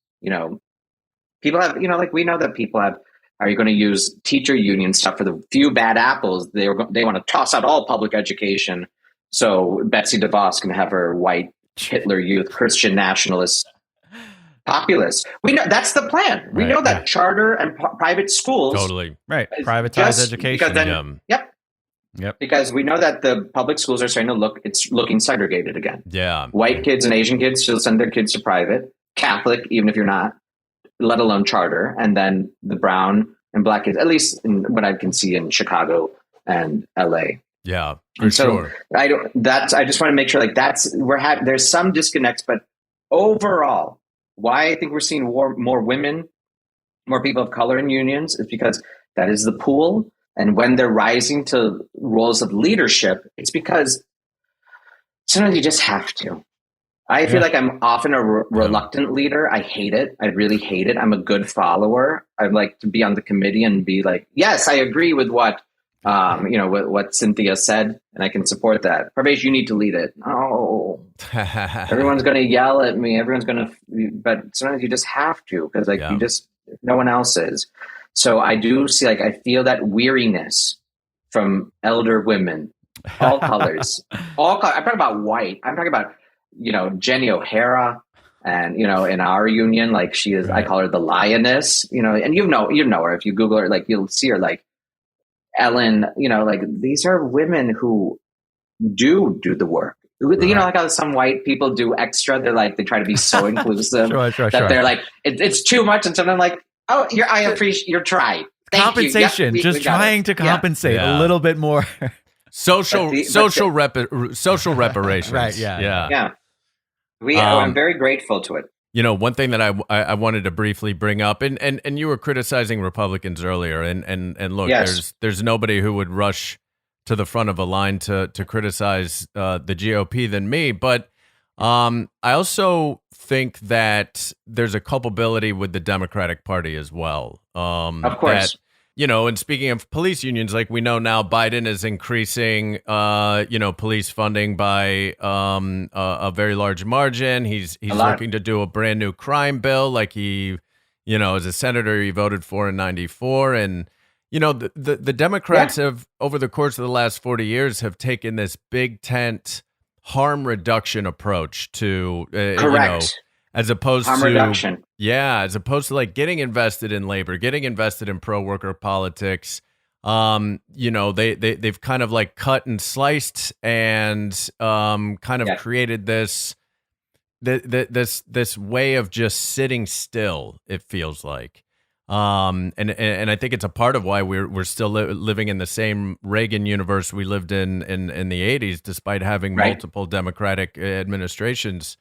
People have, like we know that people have, are you going to use teacher union stuff for the few bad apples? They want to toss out all public education so Betsy DeVos can have her white Hitler Youth Christian nationalist populists. We know that's the plan. We know that charter and private schools privatize education. Because then, Yep. Because we know that the public schools are starting to looking segregated again. Yeah. White kids and Asian kids still send their kids to private, Catholic, even if you're not, let alone charter. And then the brown and black kids, at least in what I can see in Chicago and LA. Yeah, for sure. I just want to make sure like there's some disconnects, but overall, why I think we're seeing more women, more people of color in unions is because that is the pool. And when they're rising to roles of leadership, it's because sometimes you just have to. I feel like I'm often a reluctant leader. I hate it. I really hate it. I'm a good follower. I'd like to be on the committee and be like, yes, I agree with what Cynthia said, and I can support that. Parvesh, you need to lead it. Oh, everyone's going to yell at me. But sometimes you just have to, because no one else is. So I do see, I feel that weariness from elder women, all colors, I'm talking about white. I'm talking about, Jenny O'Hara, and, in our union, she is, I call her the lioness, and you know her. If you Google her, you'll see her, Ellen, these are women who do the work. Like how some white people do extra. They're they try to be so inclusive they're it's too much. And something oh, I appreciate your try. Compensation, just trying to compensate a little bit more. Social reparations. Right. Yeah. I'm very grateful to it. One thing that I wanted to briefly bring up, and you were criticizing Republicans earlier, and look, there's nobody who would rush to the front of a line to criticize the GOP than me, but I also think that there's a culpability with the Democratic Party as well. Of course. And speaking of police unions, we know now Biden is increasing, police funding by a very large margin. He's looking to do a brand new crime bill, he, as a senator, he voted for in '94. And, the Democrats have, over the course of the last 40 years, have taken this big tent harm reduction approach to, correct. As opposed harm to reduction. As opposed to getting invested in labor, getting invested in pro-worker politics. They've kind of cut and sliced and created this way of just sitting still, it feels like. And I think it's a part of why we're still living in the same Reagan universe we lived in the 80s, despite having multiple Democratic administrations.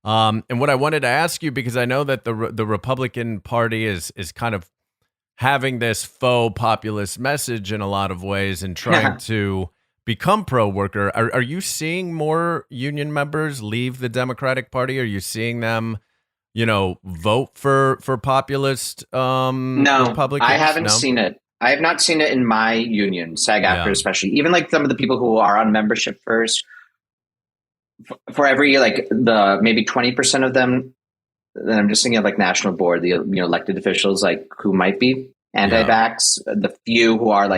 And what I wanted to ask you, because I know that the Republican Party is kind of having this faux populist message in a lot of ways and trying to become pro-worker. Are you seeing more union members leave the Democratic Party? Are you seeing them, vote for populist Republicans? I haven't seen it. I have not seen it in my union, SAG-AFTRA especially. Even some of the people who are on membership first, for every the maybe 20% of them, then I'm just thinking of national board, the elected officials who might be anti-vax, the few who are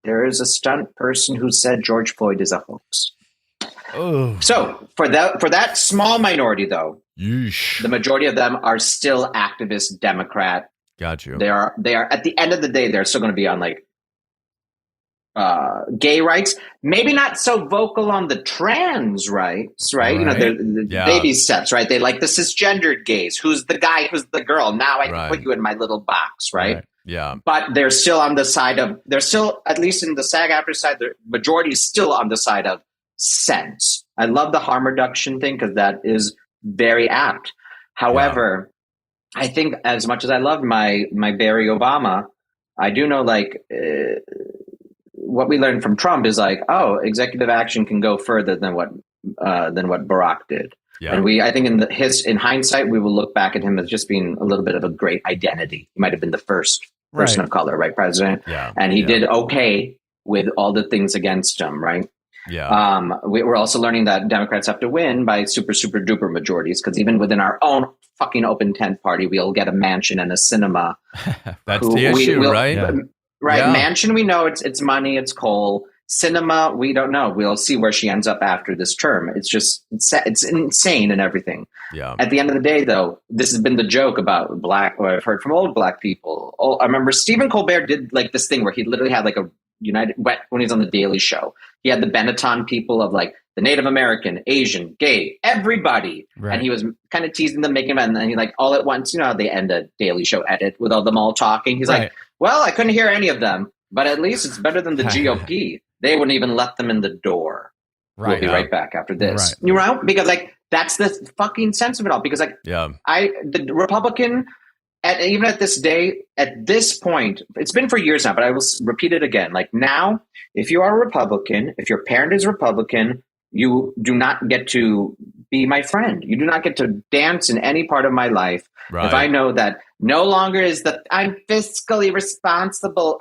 there is a stunt person who said George Floyd is a hoax. Oh. So for that small minority though, yeesh, the majority of them are still activist Democrat. Got you. They are at the end of the day, they're still going to be on gay rights, maybe not so vocal on the trans rights, right? The baby steps, right? They like the cisgendered gays. Who's the guy? Who's the girl? Now I can put you in my little box, right? Yeah. But they're still on the side of, at least in the SAG-AFTRA side, the majority is still on the side of sense. I love the harm reduction thing because that is very apt. However, I think as much as I love my Barry Obama, I do know what we learned from Trump is executive action can go further than what Barack did. Yeah. And I think in hindsight, we will look back at him as just being a little bit of a great identity. He might have been the first person of color, right, president? Yeah. And he did okay with all the things against him, right? Yeah. We're also learning that Democrats have to win by super, super duper majorities, because even within our own fucking open tent party, we'll get a mansion and a cinema. That's the issue, right? Right. Yeah. Mansion, we know it's money, it's coal. Cinema, we don't know. We'll see where she ends up after this term. It's insane and everything. Yeah. At the end of the day, though, this has been the joke about black, or I've heard from old black people. I remember Stephen Colbert did this thing where he literally had a United when he was on the Daily Show. He had the Benetton people of the Native American, Asian, gay, everybody. Right. And he was kind of teasing them, making them, and he all at once, how they end a Daily Show edit with all them all talking. He's well, I couldn't hear any of them, but at least it's better than the GOP. they wouldn't even let them in the door. Right. We'll be right back after this. Right. You know, because like that's the fucking sense of it all. Because like the Republican, even at this day, at this point, it's been for years now, but I will repeat it again. Like now, if you are a Republican, if your parent is Republican, you do not get to be my friend. You do not get to dance in any part of my life. Right. If I know that no longer is I'm fiscally responsible,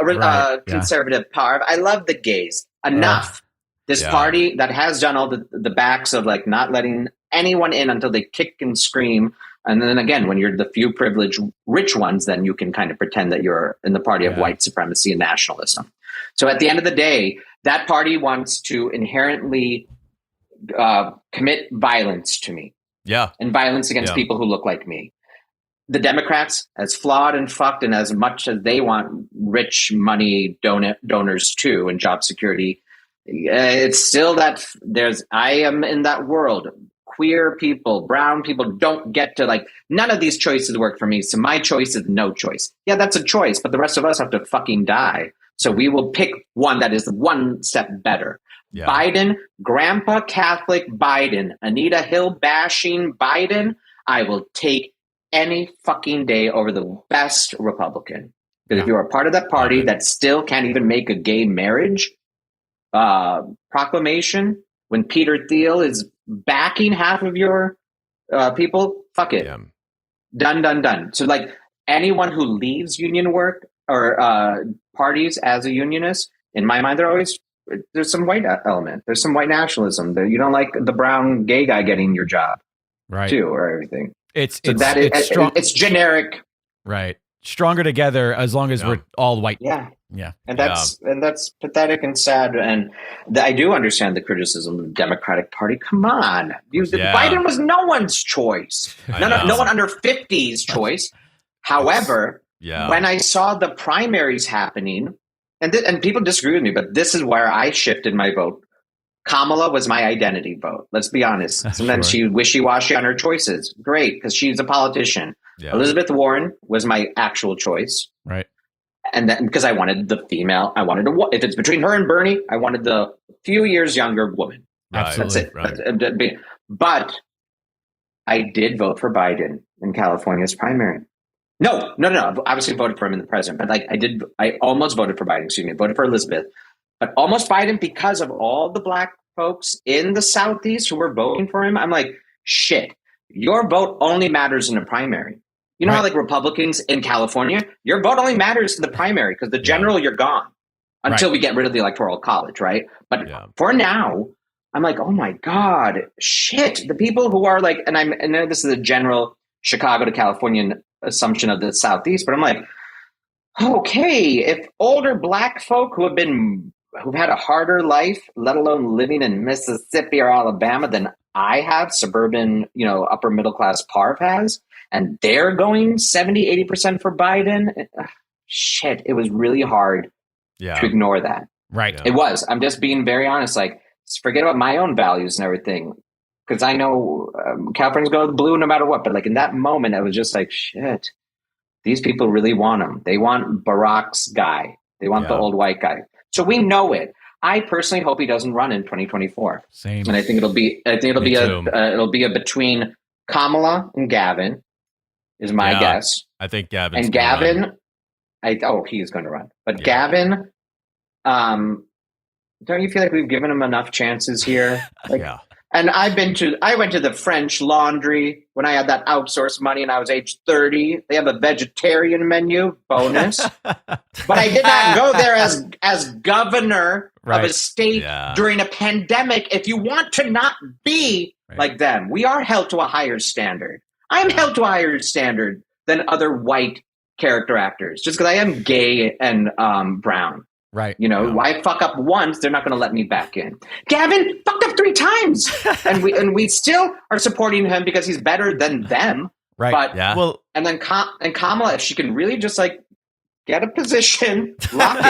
conservative Parv. I love the gays. Enough. This party that has done all the backs of like not letting anyone in until they kick and scream. And then again, when you're the few privileged rich ones, then you can kind of pretend that you're in the party of white supremacy and nationalism. So at the end of the day, that party wants to inherently commit violence to me. Yeah. And violence against people who look like me. The Democrats, as flawed and fucked and as much as they want rich money donors too and job security, it's still that I am in that world. Queer people, brown people don't get to like, none of these choices work for me. So my choice is no choice. Yeah, that's a choice, but the rest of us have to fucking die. So we will pick one that is one step better. Yeah. Biden, Grandpa Catholic Biden, Anita Hill bashing Biden, I will take any fucking day over the best Republican. Because if you're a part of that party that still can't even make a gay marriage proclamation, when Peter Thiel is backing half of your people, fuck it. Yeah. Done. So like anyone who leaves union work or parties as a unionist, in my mind, there's some white element. There's some white nationalism. You don't like the brown gay guy getting your job, right? Too, or everything. It's generic, right? Stronger together as long as we're all white. Yeah. And that's pathetic and sad. And I do understand the criticism of the Democratic Party. Come on, Biden was no one's choice. No one under 50's choice. However, when I saw the primaries happening, and people disagree with me, but this is where I shifted my vote. Kamala was my identity vote. Let's be honest. Sometimes she wishy-washy on her choices. Great, because she's a politician. Yeah. Elizabeth Warren was my actual choice. Right. And then because I wanted the female, if it's between her and Bernie, I wanted the few years younger woman. Absolutely. That's it. Right. But I did vote for Biden in California's primary. No. Obviously voted for him in the president, but I almost voted for Biden. Voted for Elizabeth, but almost Biden because of all the black folks in the Southeast who were voting for him. I'm like, shit, your vote only matters in a primary. You know how like Republicans in California, your vote only matters in the primary because the general, you're gone until we get rid of the Electoral College, right? But for now, I'm like, oh my God, shit. The people who are like, and I know this is a general Chicago to Californian assumption of the Southeast, but I'm like, okay, if older black folk who've had a harder life, let alone living in Mississippi or Alabama than I have, suburban, upper middle class Parv has, and they're going 70, 80% for Biden. Shit, it was really hard to ignore that. Right. It was. I'm just being very honest. Like, forget about my own values and everything. Because I know Californians go blue no matter what. But like in that moment, I was just like, shit, these people really want him. They want Barack's guy. They want the old white guy. So we know it. I personally hope he doesn't run in 2024. Same. And I think it'll be a between Kamala and Gavin is my guess. I think Gavin's and Gavin, he's going to run. But Gavin, don't you feel like we've given him enough chances here? Like, and I went to the French Laundry when I had that outsourced money and I was age 30. They have a vegetarian menu bonus, but I did not go there as governor of a state during a pandemic. If you want to not be like them, we are held to a higher standard. I am held to a higher standard than other white character actors just because I am gay and brown. Right. I fuck up once, they're not going to let me back in. Gavin fucked up 3 times. and we still are supporting him because he's better than them. Right. But, and then Kamala, if she can really just like get a position, lock it,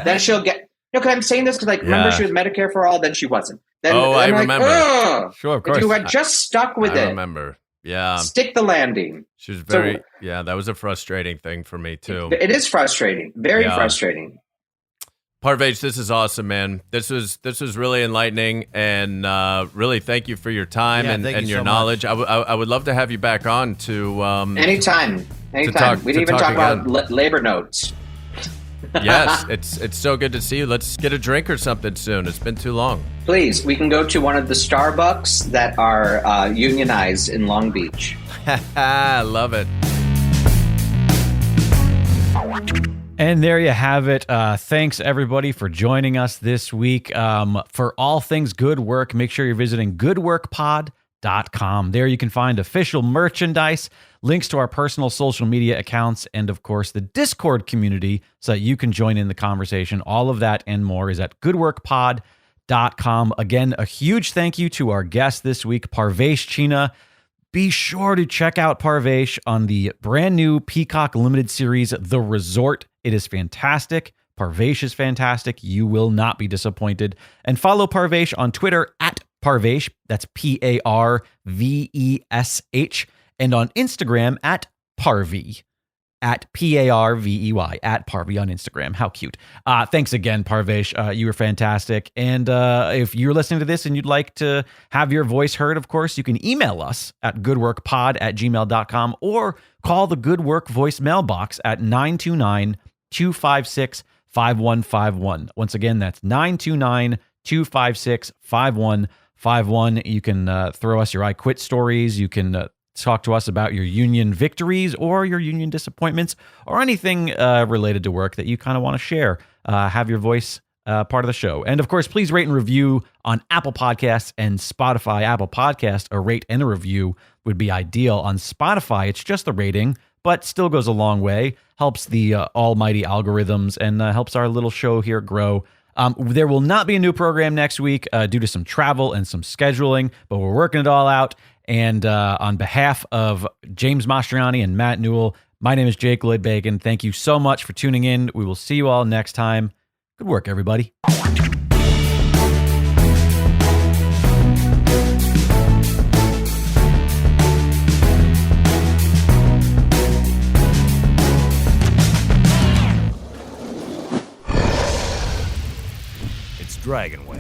then she'll get, because I'm saying this because remember she was Medicare for all, then she wasn't. Then, I remember. Sure, of course. If you had just stuck with it. I remember. Yeah. Stick the landing. She was that was a frustrating thing for me too. It is frustrating. Very frustrating. Parvesh, this is awesome, man. This was really enlightening, and really thank you for your time and your knowledge. I would love to have you back on to anytime. We didn't even talk about labor notes. Yes, it's so good to see you. Let's get a drink or something soon. It's been too long. Please, we can go to one of the Starbucks that are unionized in Long Beach. I love it. And there you have it. Thanks, everybody, for joining us this week. For all things Good Work, make sure you're visiting goodworkpod.com. There you can find official merchandise, links to our personal social media accounts, and, of course, the Discord community so that you can join in the conversation. All of that and more is at goodworkpod.com. Again, a huge thank you to our guest this week, Parvesh Cheena. Be sure to check out Parvesh on the brand new Peacock limited series, The Resort. It is fantastic. Parvesh is fantastic. You will not be disappointed. And follow Parvesh on Twitter at Parvesh. That's Parvesh. And on Instagram at Parvey. At Parvey. At Parvey on Instagram. How cute. Thanks again, Parvesh. You were fantastic. And if you're listening to this and you'd like to have your voice heard, of course, you can email us at goodworkpod@gmail.com or call the Good Work voicemail box at 929-256-5151. Once again, that's 929-256-5151. You can throw us your I quit stories. You can talk to us about your union victories or your union disappointments or anything related to work that you kind of want to share. Have your voice part of the show. And of course, please rate and review on Apple Podcasts and Spotify. Apple Podcast, a rate and a review would be ideal. On Spotify, it's just the rating, but still goes a long way. Helps the almighty algorithms and helps our little show here grow. There will not be a new program next week due to some travel and some scheduling, but we're working it all out. And on behalf of James Mastriani and Matt Newell, my name is Jake Lloyd Bacon. Thank you so much for tuning in. We will see you all next time. Good work, everybody. Dragon Wagon.